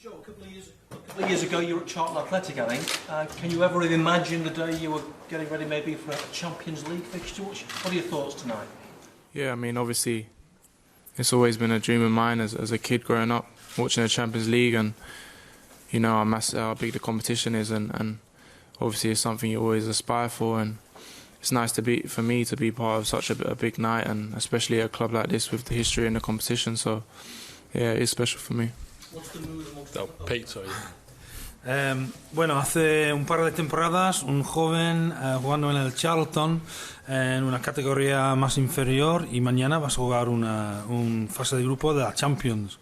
Joe, a couple of years ago you were at Charlton Athletic, I think. Can you ever have imagined the day you were getting ready maybe for a Champions League fixture? What are your thoughts tonight? Yeah, I mean, obviously, it's always been a dream of mine as a kid growing up, watching the Champions League, and you know how big the competition is, and obviously it's something you always aspire for, and it's nice for me to be part of such a big night, and especially at a club like this with the history and the competition. So yeah, it's special for me. What's the mood amongst Pete, sorry. Bueno, hace un par de temporadas un joven jugando en el Charlton en una categoría más inferior, y mañana vas a jugar una fase de grupo de la Champions.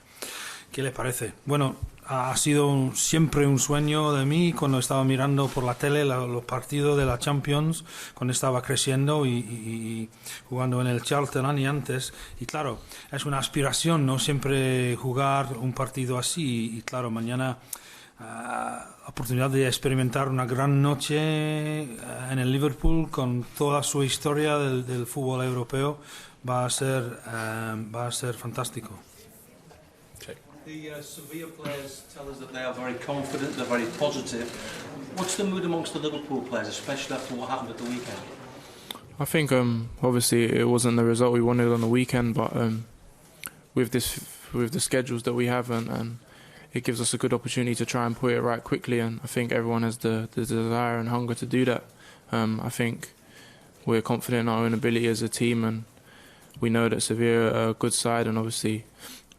¿Qué le parece? Bueno, ha sido siempre un sueño de mí cuando estaba mirando por la tele los partidos de la Champions, cuando estaba creciendo y jugando en el Charlton y antes. Y claro, es una aspiración, ¿no? Siempre jugar un partido así. Y claro, mañana oportunidad de experimentar una gran noche en el Liverpool con toda su historia del fútbol europeo va a ser fantástico. The Sevilla players tell us that they are very confident, they're very positive. What's the mood amongst the Liverpool players, especially after what happened at the weekend? I think obviously it wasn't the result we wanted on the weekend, but with the schedules that we have, and it gives us a good opportunity to try and put it right quickly, and I think everyone has the desire and hunger to do that. I think we're confident in our own ability as a team, and we know that Sevilla are a good side, and obviously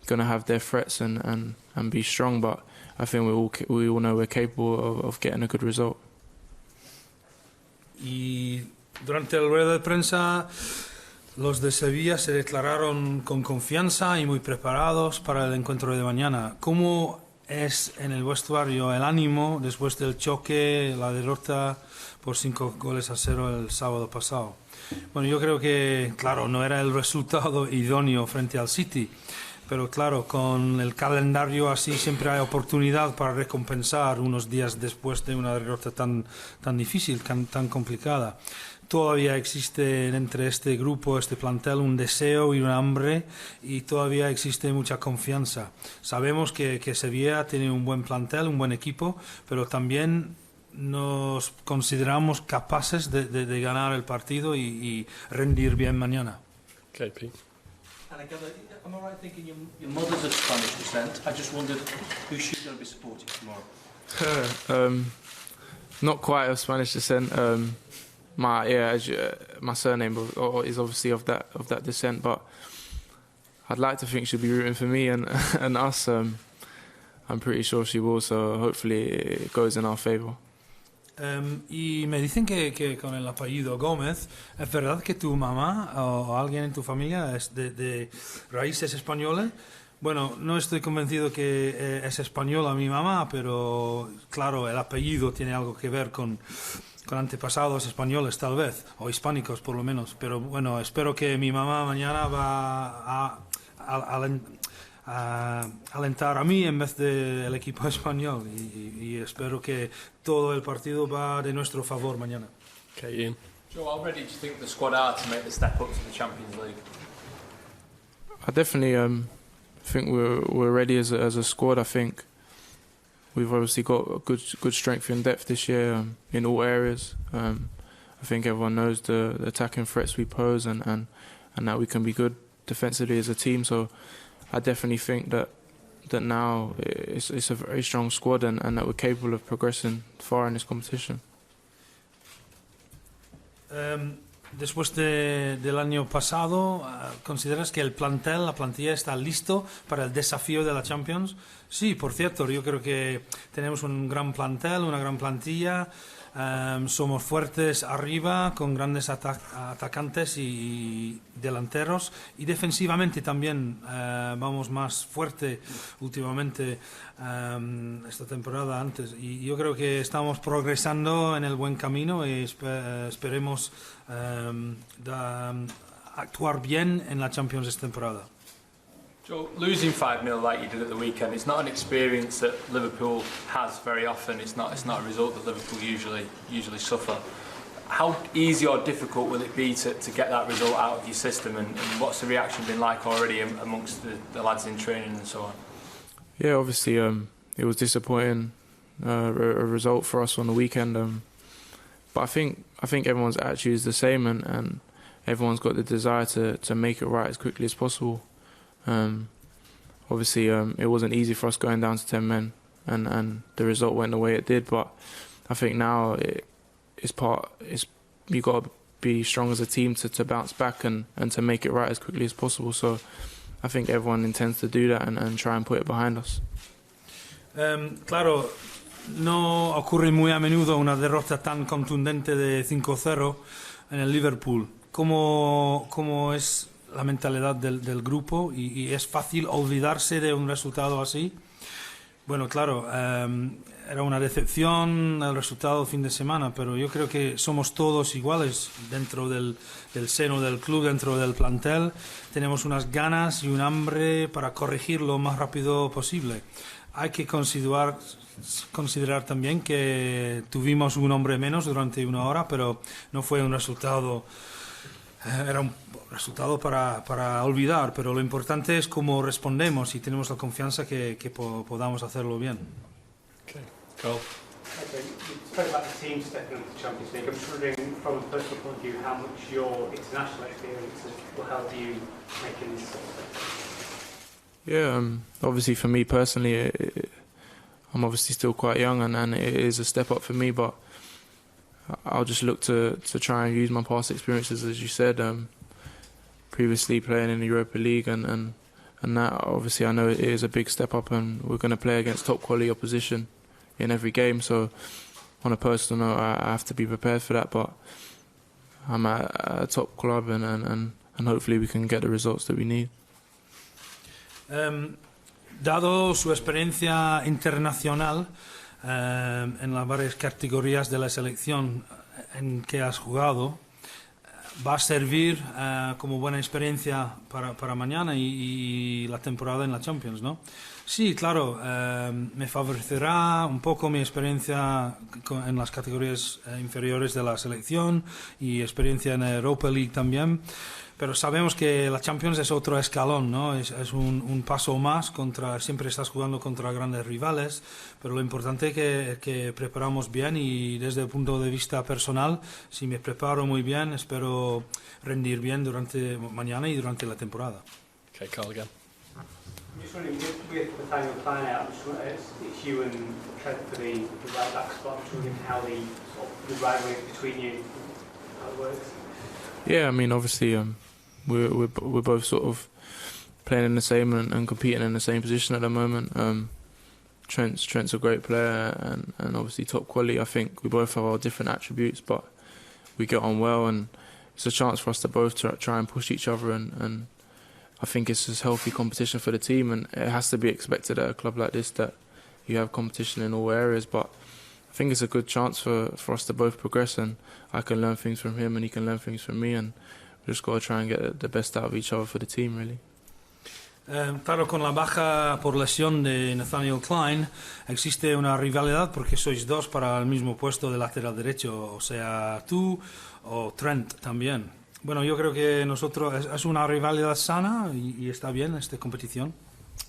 going to have their threats and be strong, but I think we all know we're capable of getting a good result. Y durante el rueda de prensa, los de Sevilla se declararon con confianza y muy preparados para el encuentro de mañana. ¿Cómo es en el vestuario el ánimo después del choque, la derrota por 5-0 el sábado pasado? Bueno, yo creo que, claro, no era el resultado idóneo frente al City, pero claro, con el calendario así siempre hay oportunidad para recompensar unos días después de una derrota tan difícil, tan complicada. Todavía existe entre este grupo, este plantel, un deseo y un hambre, y todavía existe mucha confianza. Sabemos que Sevilla tiene un buen plantel, un buen equipo, pero también nos consideramos capaces de ganar el partido y rendir bien mañana. Okay, Pete. And again, am I right thinking your mother's of Spanish descent? I just wondered who she's going to be supporting tomorrow. Not quite of Spanish descent. My surname is obviously of that descent, but I'd like to think she'll be rooting for me and us. I'm pretty sure she will, so hopefully it goes in our favour. Y me dicen que con el apellido Gómez, ¿es verdad que tu mamá o alguien en tu familia es de raíces españolas? Bueno, no estoy convencido que es española mi mamá, pero claro, el apellido tiene algo que ver con antepasados españoles tal vez, o hispánicos por lo menos. Pero bueno, espero que mi mamá mañana va a alentar a mí en vez del equipo español, y espero que todo el partido va de nuestro favor mañana. Okay, Ian. Joe, how ready do you think the squad are to make the step up to the Champions League? I definitely think we're ready as a squad. I think we've obviously got a good strength and depth this year in all areas. I think everyone knows the attacking threats we pose, and that we can be good defensively as a team. So I definitely think that now it's a very strong squad, and that we're capable of progressing far in this competition. Después del año pasado, ¿consideras que la plantilla está listo para el desafío de la Champions? Sí, por cierto, yo creo que tenemos un gran plantel, una gran plantilla. Somos fuertes arriba, con grandes atacantes y delanteros, y defensivamente también vamos más fuerte últimamente esta temporada antes, y yo creo que estamos progresando en el buen camino, y esperemos actuar bien en la Champions esta temporada. Joe, losing 5-0 like you did at the weekend, it's not an experience that Liverpool has very often. It's not a result that Liverpool usually suffer. How easy or difficult will it be to get that result out of your system, and what's the reaction been like already amongst the lads in training and so on? Yeah, obviously it was disappointing a result for us on the weekend, but I think everyone's attitude is the same, and everyone's got the desire to make it right as quickly as possible. Obviously it wasn't easy for us going down to 10 men, and the result went the way it did, but I think now you've got to be strong as a team to bounce back and to make it right as quickly as possible. So I think everyone intends to do that and try and put it behind us. Claro, no ocurre muy a menudo una derrota tan contundente de 5-0 en el Liverpool. ¿Cómo es la mentalidad del grupo? ¿Y es fácil olvidarse de un resultado así? Bueno, claro, era una decepción el resultado del fin de semana, pero yo creo que somos todos iguales dentro del seno del club, dentro del plantel. Tenemos unas ganas y un hambre para corregir lo más rápido posible. Hay que considerar también que tuvimos un hombre menos durante una hora, pero no fue un resultado... Era un resultado para olvidar, pero lo importante es cómo respondemos y tenemos la confianza que podamos hacerlo bien. Okay. Cool. Okay, you spoke about the team stepping up to the Champions League. I'm just wondering, from a personal point of view, how much your international experience will help you making this sort of thing? Yeah, obviously for me personally, I'm obviously still quite young, and it is a step up for me, but I'll just look to try and use my past experiences, as you said, previously playing in the Europa League, and that obviously I know it is a big step up, and we're going to play against top quality opposition in every game, so on a personal note I have to be prepared for that, but I'm at a top club, and hopefully we can get the results that we need. Dado su experiencia internacional en las varias categorías de la selección en que has jugado, va a servir como buena experiencia para mañana y la temporada en la Champions, ¿no? Sí, claro, me favorecerá un poco mi experiencia en las categorías inferiores de la selección y experiencia en Europa League también. Pero sabemos que la Champions es otro escalón, ¿no? Es un paso más siempre estás jugando contra grandes rivales, pero lo importante es que preparamos bien, y desde el punto de vista personal, si me preparo muy bien, espero rendir bien durante mañana y durante la temporada. Okay, Carl again. I'm just wondering, with Nathaniel Klein out, it's you and Trent for the right back spot. I'm just wondering how the rivalry between you, how it works. Yeah, I mean, obviously we're both sort of playing in the same and competing in the same position at the moment. Trent's a great player and obviously top quality. I think we both have our different attributes, but we get on well, and it's a chance for us to both try and push each other, and I think it's a healthy competition for the team, and it has to be expected at a club like this that you have competition in all areas, but I think it's a good chance for us to both progress, and I can learn things from him and he can learn things from me, and we just got to try and get the best out of each other for the team, really. Claro, con la baja por lesión de Nathaniel Klein existe una rivalidad porque sois dos para el mismo puesto de lateral derecho, o sea, tú o Trent también. Bueno, yo creo que nosotros es una rivalidad sana y está bien esta competición.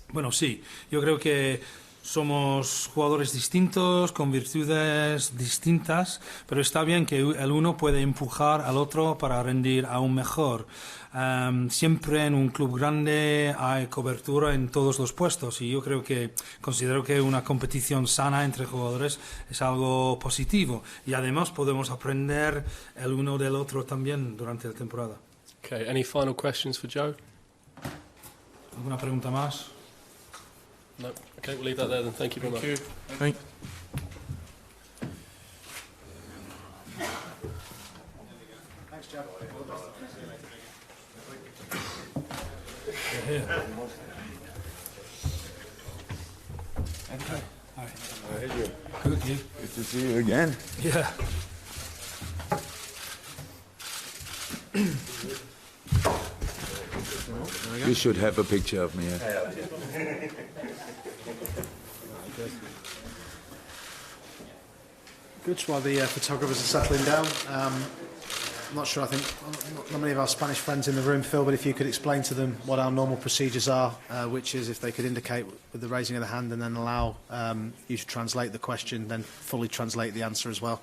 Bueno, sí, yo creo que somos jugadores distintos, con virtudes distintas, pero está bien que el uno puede empujar al otro para rendir aún mejor. Siempre en un club grande hay cobertura en todos los puestos, y yo considero que una competición sana entre jugadores es algo positivo, y además podemos aprender el uno del otro también durante la temporada. Okay, any final questions for Joe? ¿Alguna pregunta más? No. Okay, we'll leave that there then. Thank you very much. Thank you. Thanks, Jeff. Yeah. Okay. Hi. Good, you? good to see you again. Yeah. You should have a picture of me. Good, while the photographers are settling down. I'm not sure, I think not many of our Spanish friends in the room, Phil, but if you could explain to them what our normal procedures are, which is if they could indicate with the raising of the hand and then allow you to translate the question, then fully translate the answer as well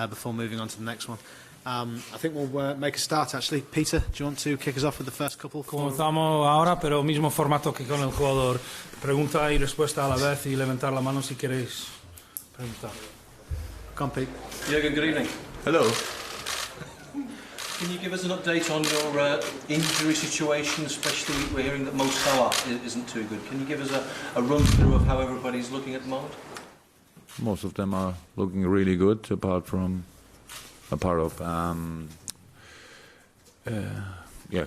before moving on to the next one. I think we'll make a start, actually. Peter, do you want to kick us off with the first couple? Comenzamos ahora, pero mismo formato que con el jugador. Pregunta y respuesta a la vez y levantar la mano si queréis preguntar. Come on, Pete. Jürgen, good evening. Hello. Can you give us an update on your injury situation, especially we're hearing that Mo Salah isn't too good. Can you give us a run-through of how everybody's looking at the moment? Most of them are looking really good, apart of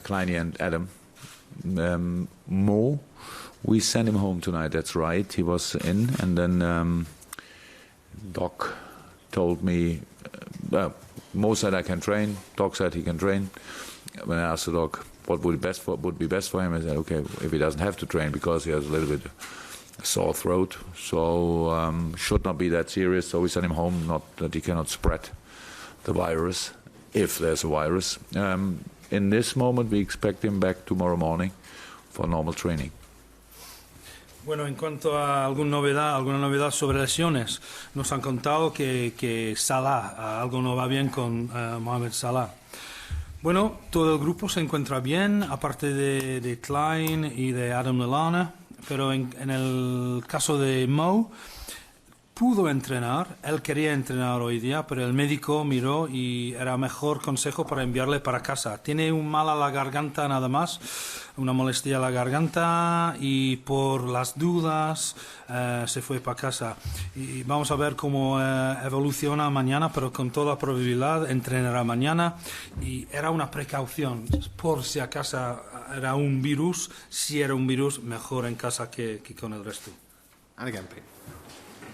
Kleiny and Adam. Mo, we sent him home tonight, that's right. He was in, and then Doc told me, Mo said I can train, Doc said he can train. When I asked the Doc what would be best for him, I said, okay, if he doesn't have to train because he has a little bit sore throat, so should not be that serious, so we sent him home, not that he cannot spread the virus, if there's a virus. In this moment, we expect him back tomorrow morning for normal training. Bueno, en cuanto a alguna novedad sobre lesiones, nos han contado que Salah, algo no va bien con Mohamed Salah. Bueno, todo el grupo se encuentra bien, aparte de Klein y de Adam Lallana, pero en el caso de Mo, pudo entrenar, él quería entrenar hoy día, pero el médico miró y era mejor consejo para enviarle para casa. Tiene un mal a la garganta nada más, una molestia a la garganta y por las dudas se fue para casa. Y vamos a ver cómo evoluciona mañana, pero con toda probabilidad entrenará mañana y era una precaución por si acaso era un virus, si era un virus mejor en casa que con el resto. And again, Pete.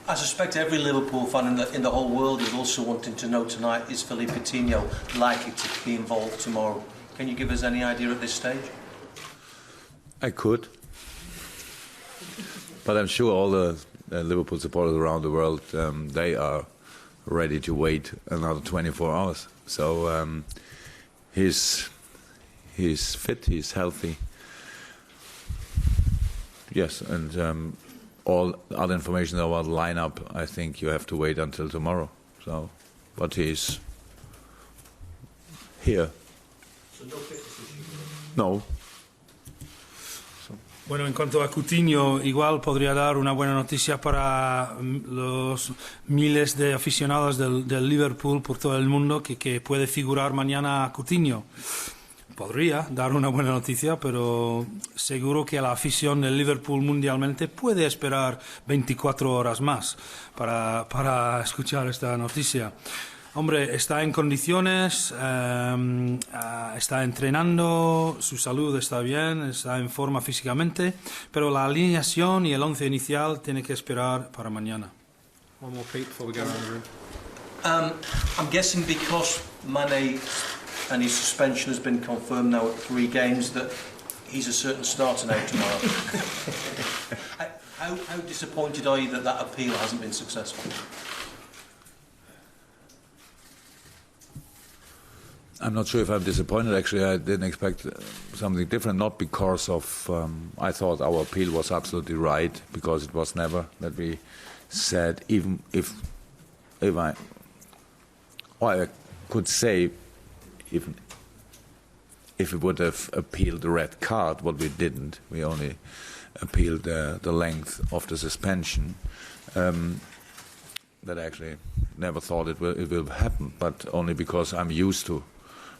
I suspect every Liverpool fan in the whole world is also wanting to know tonight, is Philippe Coutinho likely to be involved tomorrow? Can you give us any idea at this stage? I could. But I'm sure all the Liverpool supporters around the world, they are ready to wait another 24 hours. So he's fit, he's healthy. Yes, and all other information about the lineup, I think you have to wait until tomorrow. So, but he's here. So no fitness issue? No. Bueno, en cuanto a Coutinho, igual podría dar una buena noticia para los miles de aficionados del Liverpool por todo el mundo que puede figurar mañana Coutinho. Podría dar una buena noticia, pero seguro que la afición del Liverpool mundialmente puede esperar 24 horas más para escuchar esta noticia. Hombre, está en condiciones, está entrenando, su salud está bien, está en forma físicamente, pero la alineación y el 11 inicial tiene que esperar para mañana. One more, Pete, before we go around the room. I'm guessing because Mane and his suspension has been confirmed now at 3 games that he's a certain starter now tomorrow. How disappointed are you that appeal hasn't been successful? I'm not sure if I'm disappointed. Actually, I didn't expect something different. Not because of I thought our appeal was absolutely right, because it was never that we said, even if I could say, even if we would have appealed the red card, what we didn't. We only appealed the length of the suspension. That actually never thought it will happen, but only because I'm used to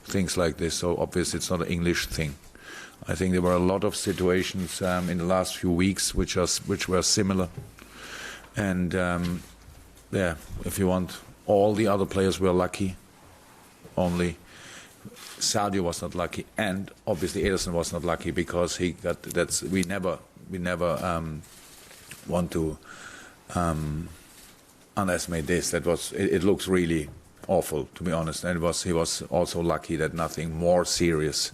things like this. So obviously it's not an English thing. I think there were a lot of situations in the last few weeks which were similar. And if you want, all the other players were lucky. Only Sadio was not lucky, and obviously Ederson was not lucky because he got we never want to underestimate this. It looks really awful, to be honest, and he was also lucky that nothing more serious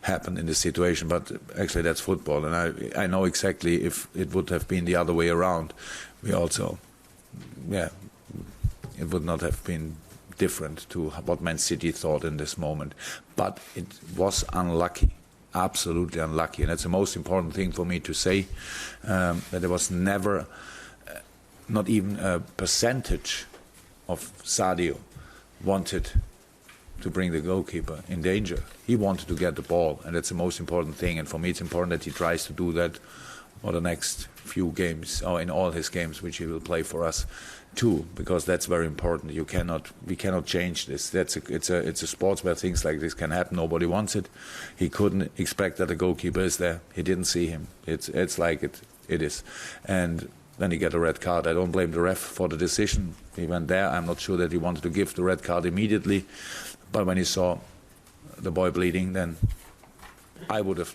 happened in this situation. But actually that's football, and I know exactly if it would have been the other way around, it would not have been different to what Man City thought in this moment. But it was unlucky, absolutely unlucky. And that's the most important thing for me to say, that there was never, not even a percentage of Sadio wanted to bring the goalkeeper in danger. He wanted to get the ball, and that's the most important thing. And for me, it's important that he tries to do that for the next few games, or in all his games, which he will play for us too, because that's very important. We cannot change this. It's a sport where things like this can happen. Nobody wants it. He couldn't expect that the goalkeeper is there. He didn't see him. It's like it is, and then he got a red card. I don't blame the ref for the decision. He went there. I'm not sure that he wanted to give the red card immediately, but when he saw the boy bleeding, then I would have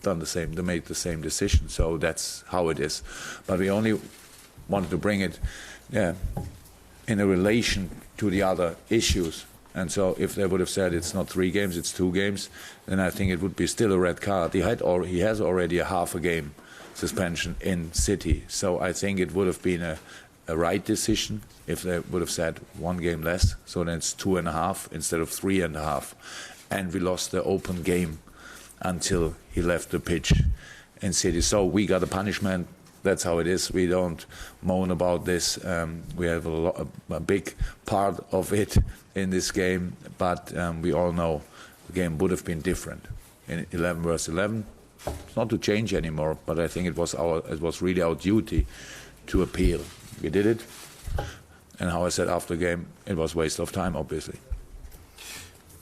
done the same, made the same decision. So that's how it is. But we only wanted to bring it in a relation to the other issues. And so if they would have said it's not 3 games, it's 2 games, then I think it would be still a red card. He has already a half a game suspension in City. So I think it would have been a right decision if they would have said 1 game less. So then it's 2.5 instead of 3.5. And we lost the open game until he left the pitch in City. So we got a punishment. That's how it is. We don't moan about this. We have a big part of it in this game, but we all know the game would have been different in 11 versus 11. It's not to change anymore, but I think it was really our duty to appeal. We did it, and how I said after the game, it was a waste of time, obviously.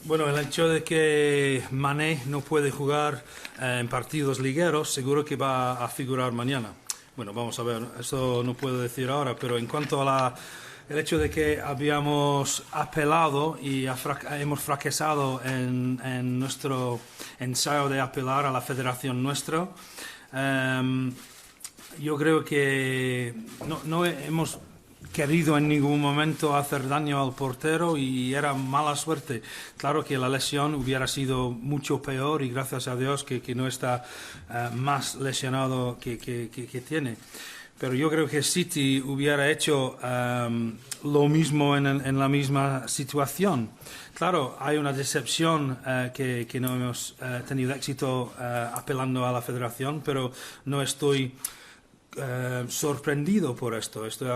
Bueno, el hecho de que Mané no puede jugar en partidos ligueros, seguro que va a figurar mañana. Bueno, vamos a ver, eso no puedo decir ahora, pero en cuanto a el hecho de que habíamos apelado y hemos fracasado en nuestro ensayo de apelar a la federación nuestra, yo creo que no hemos querido en ningún momento hacer daño al portero y era mala suerte. Claro que la lesión hubiera sido mucho peor y gracias a Dios que no está más lesionado que tiene. Pero yo creo que City hubiera hecho lo mismo en la misma situación. Claro, hay una decepción que no hemos tenido éxito apelando a la federación, pero no estoy sorprendido por esto, estoy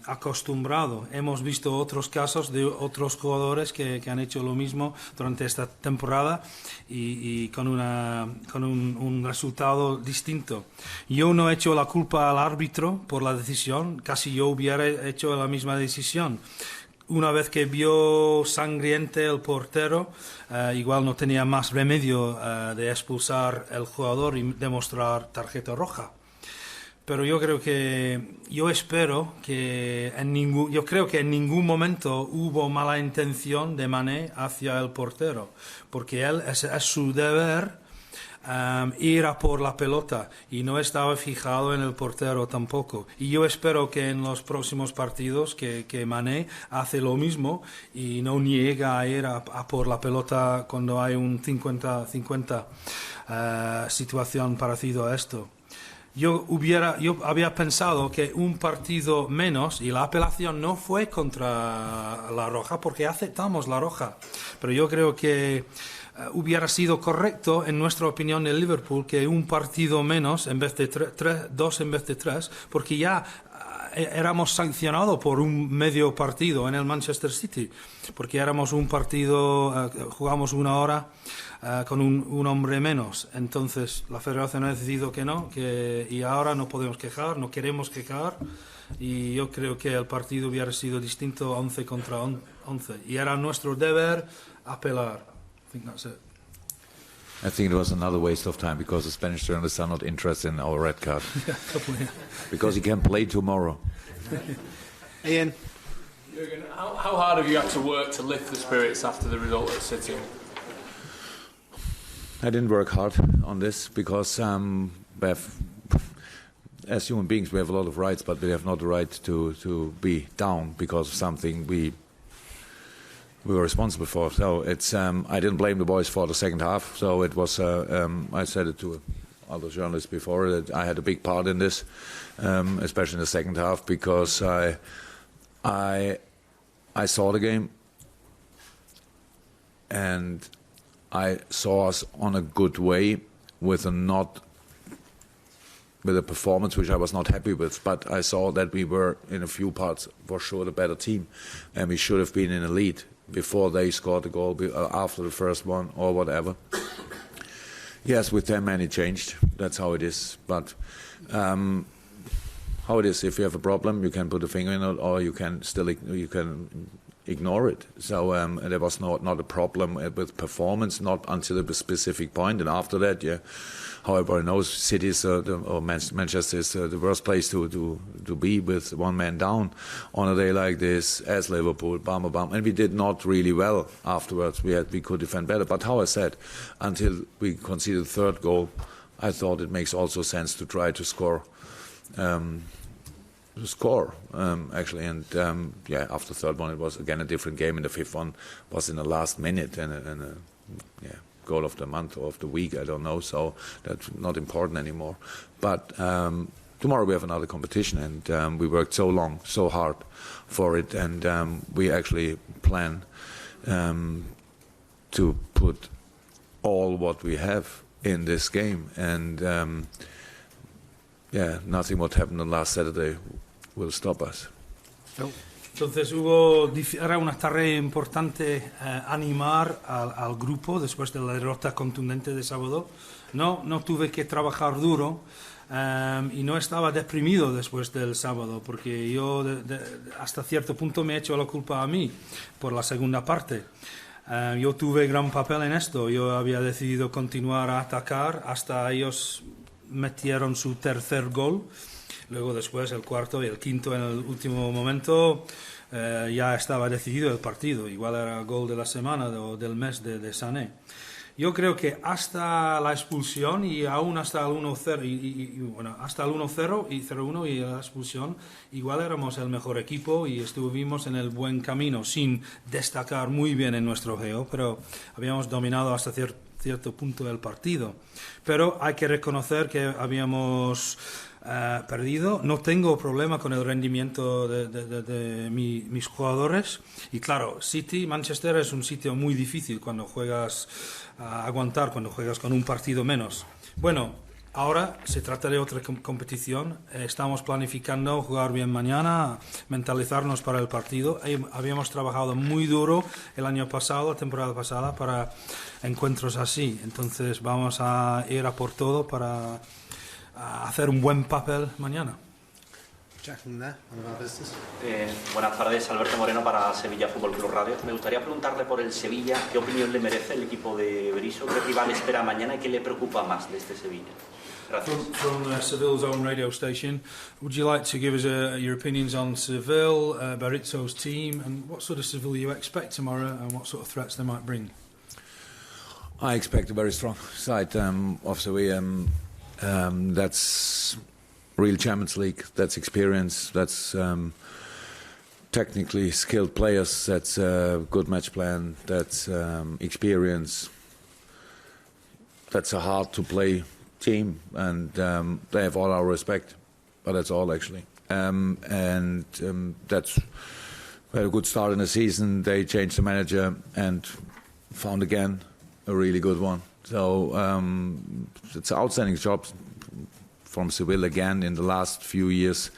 acostumbrado. Hemos visto otros casos de otros jugadores que han hecho lo mismo durante esta temporada y con un resultado distinto. Yo no he hecho la culpa al árbitro por la decisión, casi yo hubiera hecho la misma decisión. Una vez que vio sangriente el portero, igual no tenía más remedio de expulsar el jugador y demostrar tarjeta roja. Pero yo creo que en ningún momento hubo mala intención de Mané hacia el portero, porque es su deber ir a por la pelota y no estaba fijado en el portero tampoco. Y yo espero que en los próximos partidos que Mané hace lo mismo y no niega a ir a por la pelota cuando hay un 50-50 situación parecido a esto. Yo había pensado que un partido menos, y la apelación no fue contra la roja, porque aceptamos la roja, pero yo creo que hubiera sido correcto, en nuestra opinión, de Liverpool, que un partido menos, en vez de 2 en vez de 3, porque ya éramos sancionados por un medio partido en el Manchester City, porque éramos un partido, jugamos 1 hora con un hombre menos. Entonces la federación ha decidido que no, y ahora no podemos quejar, no queremos quejar, y yo creo que el partido hubiera sido distinto 11 contra 11 y era nuestro deber apelar. I think that's it. I think it was another waste of time because the Spanish journalists are not interested in our red card. Because he can play tomorrow. Ian? Jürgen, how hard have you had to work to lift the spirits after the result at City? I didn't work hard on this because as human beings we have a lot of rights, but we have not the right to be down because of something we were responsible for. So it's I didn't blame the boys for the second half. So it was I said it to other journalists before that I had a big part in this, especially in the second half, because I saw the game, and I saw us on a good way with a performance which I was not happy with, but I saw that we were in a few parts for sure the better team, and we should have been in a lead before they scored the goal, after the first one or whatever. Yes, with 10 men it changed. That's how it is. But how it is, if you have a problem, you can put a finger in it, or you can ignore it. So there was not a problem with performance, not until a specific point, and after that, yeah. However, I know cities or Manchester is the worst place to be with one man down on a day like this, as Liverpool, bam, and we did not really well afterwards. We could defend better, but how I said, until we conceded the third goal, I thought it makes also sense to try to score. Actually, and after the third one, it was again a different game, and the fifth one was in the last minute, and goal of the month or of the week, I don't know, so that's not important anymore. But tomorrow we have another competition, and we worked so long, so hard for it, and we actually plan to put all what we have in this game, and nothing what happened on last Saturday will stop us. Entonces era una tarea importante animar al grupo después de la derrota contundente de sábado. No tuve que trabajar duro y no estaba deprimido después del sábado, porque yo hasta cierto punto me he hecho la culpa a mí por la segunda parte. Yo tuve gran papel en esto. Yo había decidido continuar a atacar hasta ellos metieron su tercer gol. Luego después el cuarto y el quinto en el último momento ya estaba decidido el partido. Igual era el gol de la semana o del mes de Sané. Yo creo que hasta la expulsión y aún hasta el 1-0 hasta el 1-0 y 0-1 y la expulsión, igual éramos el mejor equipo y estuvimos en el buen camino sin destacar muy bien en nuestro juego, pero habíamos dominado hasta cierto punto del partido. Pero hay que reconocer que habíamos perdido. No tengo problema con el rendimiento de mis jugadores, y claro, Manchester es un sitio muy difícil cuando juegas cuando juegas con un partido menos. Bueno, ahora se trata de otra competición. Estamos planificando jugar bien mañana, mentalizarnos para el partido. Habíamos trabajado muy duro el año pasado, la temporada pasada, para encuentros así. Entonces vamos a ir a por todo para hacer un buen papel mañana. Buenas tardes, Alberto Moreno para Sevilla Fútbol Club Radio. Me gustaría preguntarle por el Sevilla, ¿qué opinión le merece el equipo de Berizzo? ¿Qué rival espera mañana y qué le preocupa más de este Sevilla? Gracias. From Seville's own radio station, would you like to give us your opinions on Seville, Berizzo's team, and what sort of Seville you expect tomorrow, and what sort of threats they might bring? I expect a very strong side of Sevilla. That's real Champions League, that's experience, that's technically skilled players, that's a good match plan, that's experience, that's a hard to play team, and they have all our respect, but that's all actually. That's we had a good start in the season. They changed the manager and found again a really good one. So it's an outstanding job from Seville again in the last few years.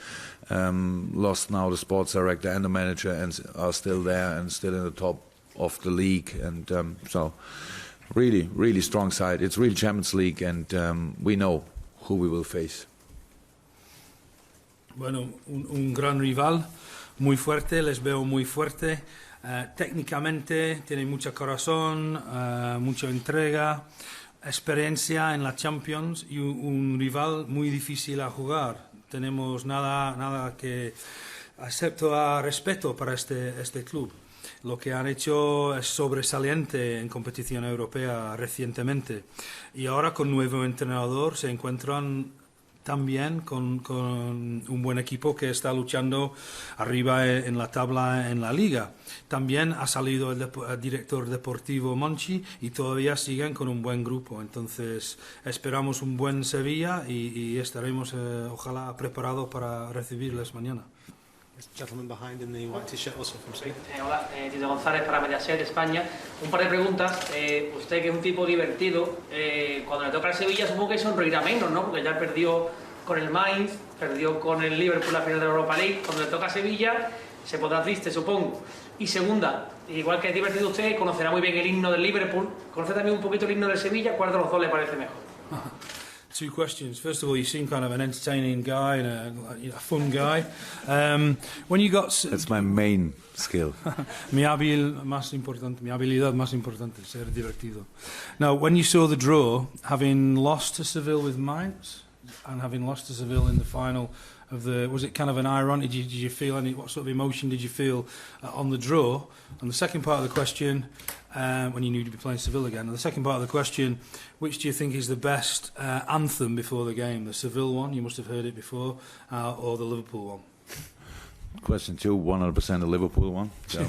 Lost now the sports director and the manager, and are still there and still in the top of the league. And so really, really strong side. It's real Champions League, and we know who we will face. Bueno, un gran rival, muy fuerte, les veo muy fuerte. Técnicamente tiene mucho corazón, mucha entrega, experiencia en la Champions y un rival muy difícil a jugar. Tenemos nada que excepto a respeto para este club. Lo que han hecho es sobresaliente en competición europea recientemente, y ahora con nuevo entrenador se encuentran también con un buen equipo que está luchando arriba en la tabla en la liga. También ha salido el director deportivo Monchi y todavía siguen con un buen grupo. Entonces esperamos un buen Sevilla y estaremos ojalá preparados para recibirles mañana. This gentleman behind in the white t-shirt also from Spain. Hola, Tito González para Mediaset España. Un par de preguntas. Usted que es un tipo divertido, cuando le toca al Sevilla supongo que sonreirá menos, ¿no? Porque ya perdió con el Mainz, perdió con el Liverpool la final de la Europa League. Cuando le toca a Sevilla se pondrá triste, supongo. Y segunda, igual que es divertido usted, conocerá muy bien el himno del Liverpool. ¿Conoce también un poquito el himno del Sevilla? ¿Cuál de los dos le parece mejor? Two questions. First of all, you seem kind of an entertaining guy and a fun guy. When you got... That's my main skill. mi habilidad más importante, ser divertido. Now, when you saw the draw, having lost to Seville with Mainz, and having lost to Seville in the final of the... Was it kind of an irony? Did you feel any... What sort of emotion did you feel on the draw? And the second part of the question... when you knew you'd be playing Seville again. And the second part of the question, which do you think is the best anthem before the game? The Seville one, you must have heard it before, or the Liverpool one? Question 2, 100% the Liverpool one. So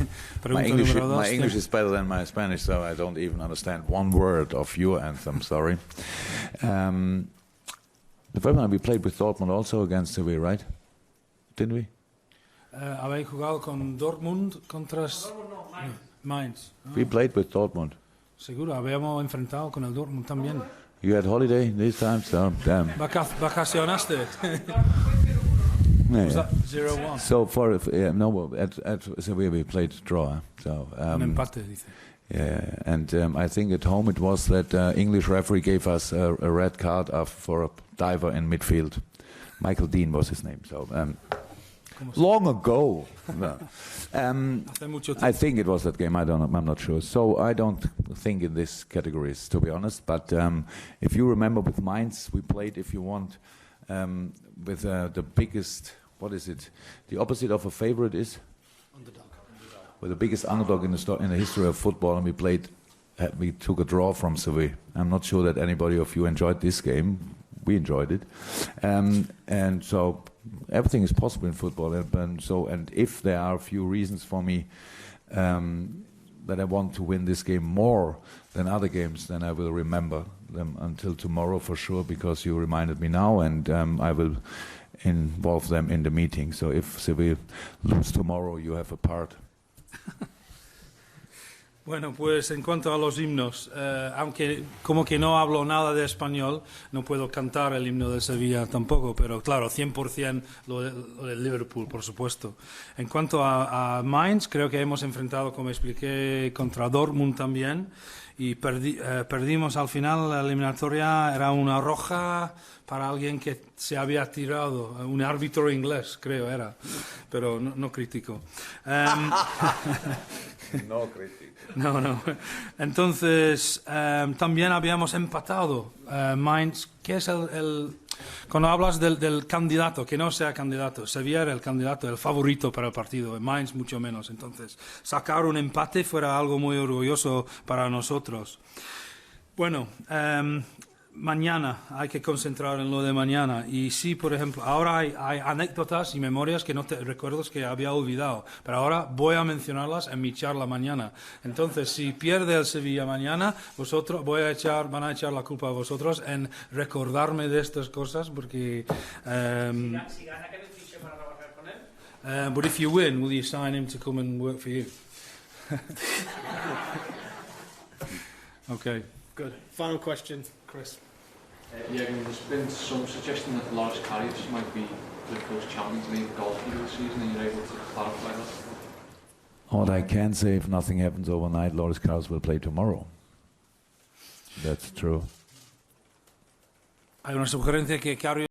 my English is better than my Spanish, so I don't even understand one word of your anthem, sorry. The first time we played with Dortmund also against Sevilla, right? Didn't we? Habéis jugado con Dortmund contra... Mainz. We played with Dortmund. Seguro, habíamos enfrentado con el Dortmund también. You had holiday this time, so damn. Vacacionaste. Was that 0-1? So for at Sevilla we played draw. So un empate, dice. Yeah, and I think at home it was that English referee gave us a red card for a diver in midfield. Michael Dean was his name. So. Long ago. I think it was that game. I'm not sure. So I don't think in this categories, to be honest. But if you remember with Mainz, we played, if you want, with the biggest, what is it? The opposite of a favorite is? Underdog. With the biggest underdog in the history of football, and we took a draw from Sevilla. I'm not sure that anybody of you enjoyed this game. We enjoyed it. And so everything is possible in football. And if there are a few reasons for me that I want to win this game more than other games, then I will remember them until tomorrow for sure, because you reminded me now, and I will involve them in the meeting. So if Sevilla lose tomorrow, you have a part. Bueno, pues en cuanto a los himnos, aunque como que no hablo nada de español, no puedo cantar el himno de Sevilla tampoco, pero claro, 100% lo del Liverpool, por supuesto. En cuanto a Mainz, creo que hemos enfrentado, como expliqué, contra Dortmund también, y perdimos al final. La eliminatoria era una roja para alguien que se había tirado, un árbitro inglés, creo era, pero no critico. No crítico. No. Entonces, también habíamos empatado. Mainz, ¿qué es cuando hablas del candidato, que no sea candidato? Sevilla era el candidato, el favorito para el partido, Mainz mucho menos. Entonces, sacar un empate fuera algo muy orgulloso para nosotros. Bueno, mañana hay que concentrar en lo de mañana. Y sí, por ejemplo, ahora hay anécdotas y memorias que no te recuerdos que había olvidado, pero ahora voy a mencionarlas en mi charla mañana. Entonces, si pierde el Sevilla mañana, vosotros van a echar la culpa a vosotros en recordarme de estas cosas, porque Si gana, ¿qué decisión para trabajar con él? but if you win, will you sign him to come and work for you? Okay, good. Final question, Chris. Jürgen, there's been some suggestion that Loris Karius might be Liverpool's Champions League goalkeeper this season. Are you able to clarify that? What I can say, if nothing happens overnight, Loris Karius will play tomorrow. That's true. Hay una sugerencia que Karius